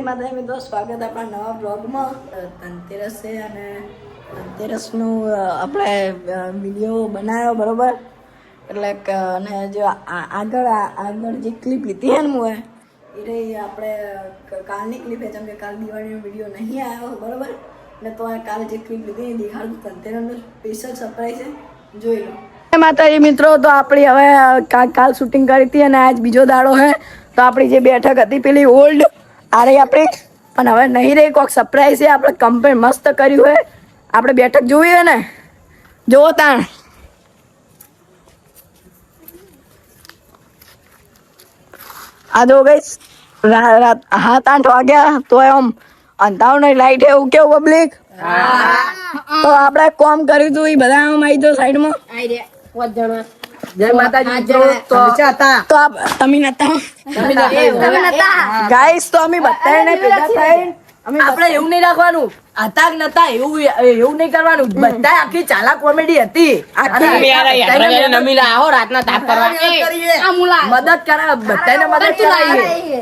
માતાજી મિત્રો, સ્વાગત આપણા નવા બ્લોગમાં. ધનતેરસ છે અને ધનતેરસનું આપણે વિડીયો બનાવ્યો બરોબર. એટલે અને જો આગળ જે ક્લિપ લીધી છે ને હું એ રહી આપણે કાલની ક્લિપ છે, જેમ કે કાલ દિવાળીનો વિડીયો નહીં આવ્યો બરોબર. એટલે તો કાલે જે ક્લિપ લીધી એ દેખાડું. ધનતેરસનું સ્પેશિયલ સરપ્રાઈઝ છે, જોઈ લો. માતાજી મિત્રો, તો આપણી હવે કાલ શૂટિંગ કરી હતી અને આજ બીજો દાડો છે. તો આપણી જે બેઠક હતી પેલી ઓલ્ડ આ રહી આપણી, પણ હવે નહીં રહી. કોઈક સરપ્રાઈઝ છે, આપણે કમ્પેર મસ્ત કર્યું હોય. આપણે બેઠક જોવી હોય ને, જોવો તાણ. આ જો ગઈ 7-8 વાગ્યા તો આમ અંધારું નહીં, લાઈટ એવું કેવું પબ્લિક. તો આપણે કોમ કર્યું હતું એ બધા આમ આવી જાઓ સાઈડમાં. જય માતાજી. તમે નતા ગાઈસ, તો અમે બધાને ભેગા થઈ. આપણે એવું નહીં રાખવાનું, હતા કે નતા એવું નહીં કરવાનું. બધા આખી ચાલા કોમેડી હતી. રાતના તાપ કરવા મદદ કરે, બધાને મદદ કરાવીએ.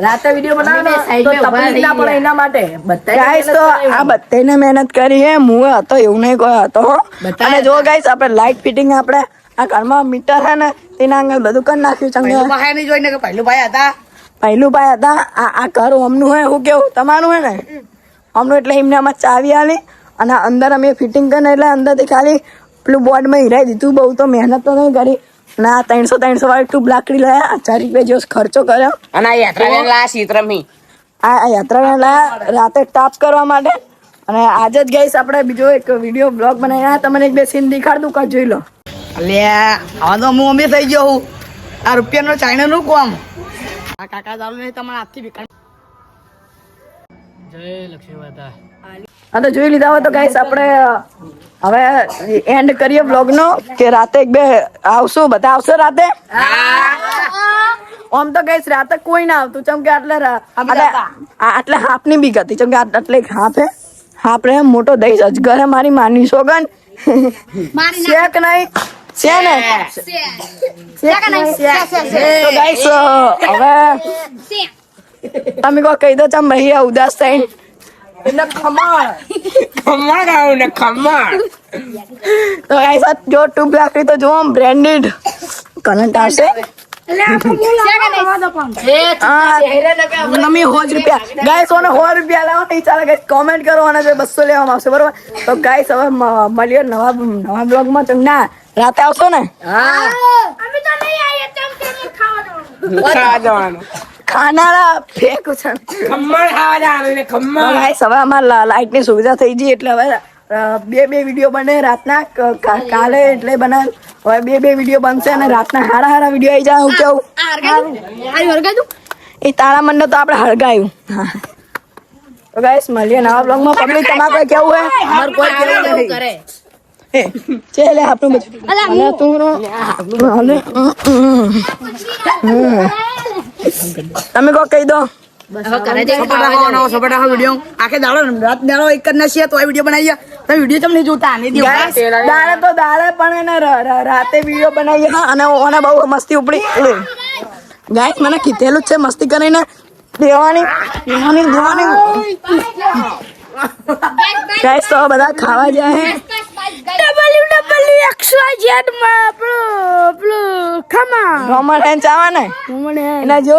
રાતે વિડીયો બનાવવાનો તો તકલીફ ના પડે એના માટે ગાઈસ. તો આ બધાને મહેનત કરી હે, હું હતો એવું નહીં કોઈ હતો. અને જો ગાઈસ, આપણે લાઈટ ફિટિંગ આપણે આ ઘરમાં મીટર છે ને તેના આગળ બધું કરી નાખ્યું. ચંગા જોઈને કે પહેલું ભાઈ હતા. આ ઘર અમનું હોય, હું કેવું તમારું હે ને અમનું. એટલે એમને આમાં ચાવી આલી અને અંદર અમે ફિટિંગ કરીને એટલે અંદરથી ખાલી પેલું બોર્ડમાં હિરાઈ દીધું. બહુ તો મહેનત તો નહીં કરી. અને આ 300 વાળી ટ્યુબ લાકડી લાયા, 1000 રૂપિયા જેવો ખર્ચો કર્યો. અને આ યાત્રા લાયા રાતે તાપ કરવા માટે. અને આજે જ ગઈશ આપણે બીજો એક વિડીયો બ્લોગ બનાવ્યા. તમને એક બે સીન દેખાડું, કાં જોઈ લો. હવે તો હું અમી થઈ ગયો હું. આ રૂપિયાનો ચાઇનાનું કોમ. આ કાકા ચાલુ નહીં તમારા હાથથી વિકાસ. જય લક્ષ્મી માતા. હા, તો જોઈ લીધા હોય તો ગાઈસ આપણે હવે એન્ડ કરીએ બ્લોગનો. કે રાતે એક બે આવશું, બધા આવશે રાતે. આમ તો ગાઈસ રાતે કોઈ ના આવતું, ચમ કે આટલે હાફની બીક હતી. ચમ કે આટલે હાફ રે મોટો દઈશ અજગર મારી માની સોગન શેક નહીં છે ને. તો ગાઈસ હવે તમે કોઈ કહી દો, ચમ ભૈયા ઉદાસ થઈને એટલે ખમણ. તો ગાઈસ જો ટ્યુબ લાકડી તો જો બ્રાન્ડેડ કરંટ આવશે. તમે 100 રૂપિયા ગાઈસ, 100 રૂપિયા લાવો નહીં ચાલે ગાઈસ. કોમેન્ટ કરો અને 200 લેવામાં આવશે બરોબર. તો ગાઈસ હવે મળીએ નવા બ્લોગમાં. ના રાતે આવશો ને? ખાનારા ફેંકું છે. ગાઈસ હવે અમારે લાઈટ ની સુવિધા થઈ ગઈ એટલે હવે બે વિડીયો બને રાતના. કાલે એટલે બનાવે હવે બે વિડીયો બનશે અને રાતના હારા વિડીયો આવી જાય. હું કેવું એ તારા મને તો આપણે હળગાયું. તો ગાઈસ મળીએ નવા બ્લોગમાં. પબ્લિક તમારે કોઈ કેવું હે? અમાર કોઈ કેવું નહીં કરે. ચલે આપણું તમે કોઈ કહી દો. આખે દાડો રાત દાડો એક જ નસીએ તો વિડીયો બનાવીએ. તમે વિડીયો ચમ નહીં જોતા? દાડે તો દાડે પણ એને રાતે વિડીયો બનાવીએ. અને ઓને બહુ મસ્તી ઉપડી. ગાઈસ મને કીધેલું જ છે મસ્તી કરીને દેવાની. ગાઈસ તો બધા ખાવા જાય. એના જો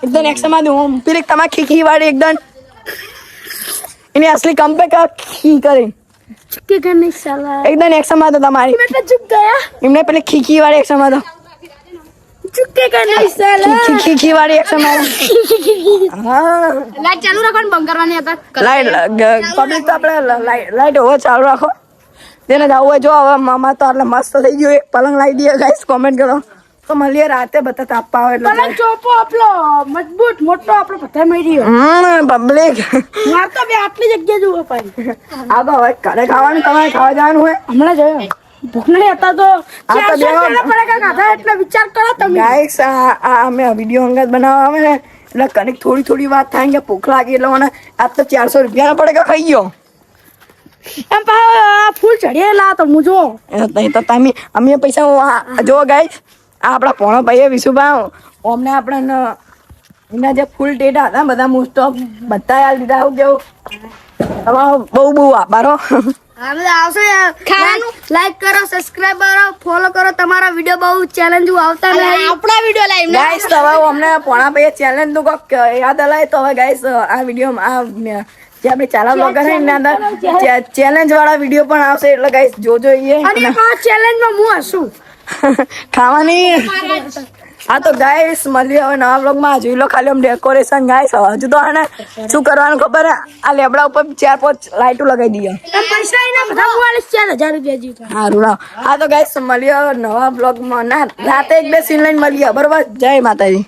એકદમ એક્સમાં દઉં પેલી તમારે ખીખી વાળી એકદમ એની અસલી કંપે ખી કરી એકદમ એક્સમાં તો તમારી એમને પેલી ખીખી વાળી એક્સમાં તો ખીખી વાળી એક્સમાં લાઈટ ચાલુ રાખવાની બંધ કરવાની હતા. પબ્લિક તો આપણે લાઈટ હવે ચાલુ રાખો. તેને જવું હોય જો. હવે મામા તો એટલે મસ્ત થઈ ગયું. એક પલંગ લાવી દઈએ ગાઈસ, કોમેન્ટ કરો. તો મળીએ રાતે બધા તાપા આવે એટલે ચોપો આપણો મજબૂત મોટો આપણો બધા મળી ગયો. પબ્લિક માર તો બે આટલી જગ્યા જોવો પાડી. આ તો હવે ઘરે ખાવાનું, તમારે ખાવા જવાનું હોય. હમણાં જોયો ભૂખ નહીં હતા તો એટલે વિચાર કરો તમે. ગાઈસ અમે વિડીયો અંગત બનાવવા આવે ને એટલે કનેક થોડી વાત થાય કે ભૂખ લાગી એટલે મને આજ તો 400 રૂપિયા પડે કે ખાઈ ગયો. એમ ફૂલ ચડેલા તો હું જો તો તમે અમે પૈસા જો ગાઈસ. આ આપણા પોણો ભાઈ વિશુભાઈ અમને આપણે એના જે ફૂલ ટેટા હતા બધા મોસ્ટ ઓફ બધા યાર દીધા. આવું કેવું તમારો બહુ આભારો. આવશે લાઈક કરો, સબસ્ક્રાઇબ કરો, ફોલો કરો. તમારા વિડીયો બહુ ચેલેન્જ આવતા નહીં. આપણા વિડીયો લાઈવ ગાઈસ તો હવે અમને પોણા પૈ ચેલેન્જ નું કોક યાદ અલાય તો હવે ગાઈસ આ વિડીયોમાં આ જે આપણે ચાલા બ્લોગર છે એના અંદર ચેલેન્જ વાળા વિડીયો પણ આવશે એટલે ગાઈસ જોજો. અને આ ચેલેન્જમાં હું હશું ખાવાની. હા તો ગાઈસ મળીએ હવે નવા બ્લોગમાં. જોઈ લો ખાલી આમ ડેકોરેશન ગાઈસ. હજુ તો આને શું કરવાનું ખબર હે? આ લેબડા ઉપર 4-5 લાઈટો લગાવી દઈએ. પૈસા એના બધા 40,000 રૂપિયા જીવતા. સારું રાવ. હા તો ગાઈસ મળીએ હવે નવા બ્લોગમાં. ના રાતે 1-2 સીન લઈને મળીએ બરોબર. જય માતાજી.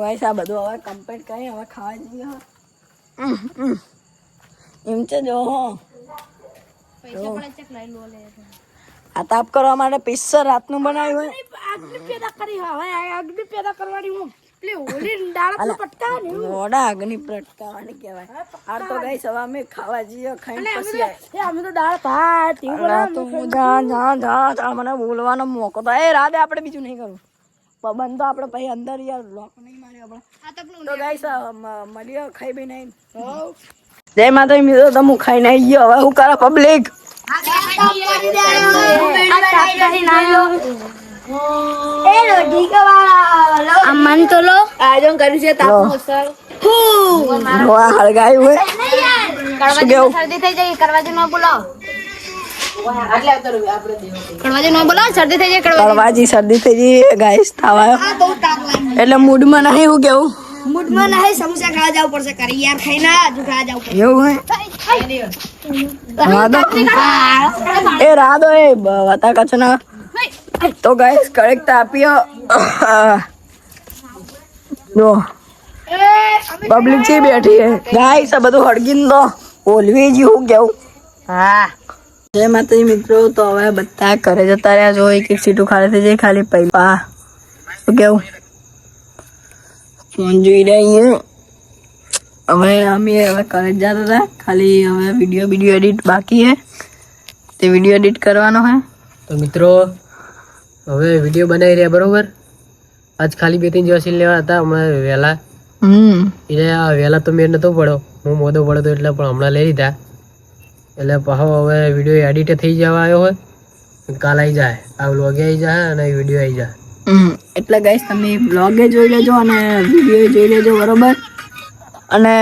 ગાઈસ આ બધું હવે કમ્પ્લીટ કરી હવે ખાવા જઈએ. એમ છે જો આ તાપ કરવા માટે પિસ્સર રાતનું બનાવ્યું હોય. અગ્નિ પેદા કરી હવે અગ્નિ પેદા કરવાની હું પેલી હોલી ડાળા પટકા ને મોડા અગ્નિ પ્રટકાવાની કહેવાય. આ તો ગાઈસ હવે અમે ખાવા જઈએ. ખાઈને પછી અમે તો દાળ ભાત તો મને બોલવાનો મોકો તો એ રાતે આપણે બીજું નહીં કરવું. બંધ તો આપણે પછી અંદર યાર લોક નહીં માર્યો આપણે. તો ગાઈસ મળીએ ખાઈ બી નહીં. જય માતાજી મિત્રો. તો હું ખાઈને આવી ગયો. હવે હું કરે પબ્લિક મન તો લો આયોજન કર્યું છે હળગાયું હોય. શરદી થઈ જાય કરવાજી નો બોલાવો. કડવાજી નો બોલાવો શરદી થઈ જાય. કડવાજી શરદી થઈ ગઈ ગાઈસ. તાવા એટલે મૂડમાં નહીં. હું કેવું મૂડમાં નહીં. સમોસા ખાવા જવું પડશે. કરી યાર ખાઈને હજુ ખાવા જવું પડશે. એવું હોય એ રાધો એ બતા કચના. તો ગાઈસ કરેક્ટ આપીઓ જો પબ્લિક છે બેઠી હે ગાઈસ. આ બધું હળગીને તો ઓલવી જ હું કેવું. હા જય માતાજી મિત્રો. તો હવે બધા ઘરે જતા રહ્યા. જો એક સીટું ખાલી થઈ જાય ખાલી પૈપા. શું કેવું ફોન જોઈ રહ્યા. હવે અમે હવે ઘરે જતા હતા. ખાલી હવે વિડીયો એડિટ બાકી હે. તે વિડીયો એડિટ કરવાનો હે. તો મિત્રો હવે વિડીયો બનાવી રહ્યા બરોબર. આજ ખાલી 2-3 જેવા સીન લેવા હતા હમણાં વહેલા. એટલે આ વહેલા તો મેળ નતો પડ્યો. હું મોદો પડ્યો હતો એટલે પણ હમણાં લઈ લીધા. એટલે પાછો હવે વિડીયો એડિટ થઈ જવા આવ્યો હોય. કાલ આવી જાય આ વ્લોગે આવી જાય અને વિડીયો આવી જાય. એટલે ગાઈસ તમે વ્લોગે જોઈ લેજો અને વિડીયો જોઈ લેજો બરોબર. અને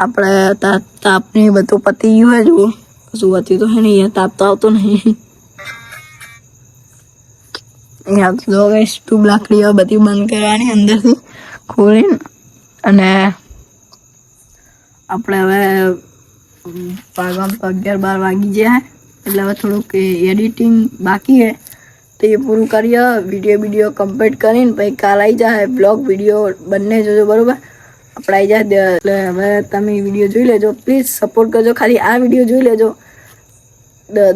આપણે તાપની બધું પતી ગયું હોય. જુઓ કશું હતું તો હે નહીં. તાપ તો આવતો નહીં. અહીંયા તો જો ગાઈસ ટ્યુબ લાકડીઓ બધી બંધ કરવાની અંદરથી ખોલીને. અને આપણે હવે 11-12 વાગી ગયા. એટલે હવે થોડુંક એડિટિંગ બાકી છે તો એ પૂરું કરીએ. વિડીયો કમ્પ્લીટ કરીને પછી કાલ આવી જાય બ્લોગ વિડીયો બંને જોજો બરોબર. આપણે આવી જાય એટલે હવે તમે વિડીયો જોઈ લેજો. પ્લીઝ સપોર્ટ કરજો. ખાલી આ વિડીયો જોઈ લેજો.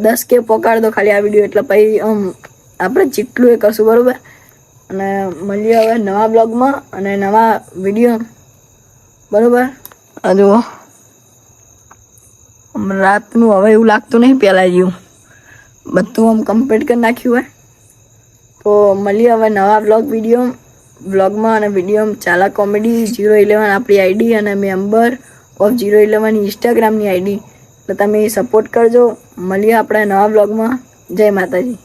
10K પકડ દો ખાલી આ વિડીયો. એટલે પછી આપણે જેટલું એ કરશું બરોબર. અને મળીએ હવે નવા બ્લોગમાં અને નવા વિડીયો બરોબર. હજુ રાતનું હવે એવું લાગતું નહીં પહેલાં જેવું. બધું આમ કમ્પ્લીટ કરી નાખ્યું હોય. તો મળીએ હવે નવા બ્લોગમાં અને વિડીયોમાં. ચાલા કોમેડી 011 આપણી આઈડી અને મેમ્બર ઓફ 011 ઇન્સ્ટાગ્રામની આઈડી. એટલે તમે સપોર્ટ કરજો. મળીએ આપણે નવા બ્લોગમાં. જય માતાજી.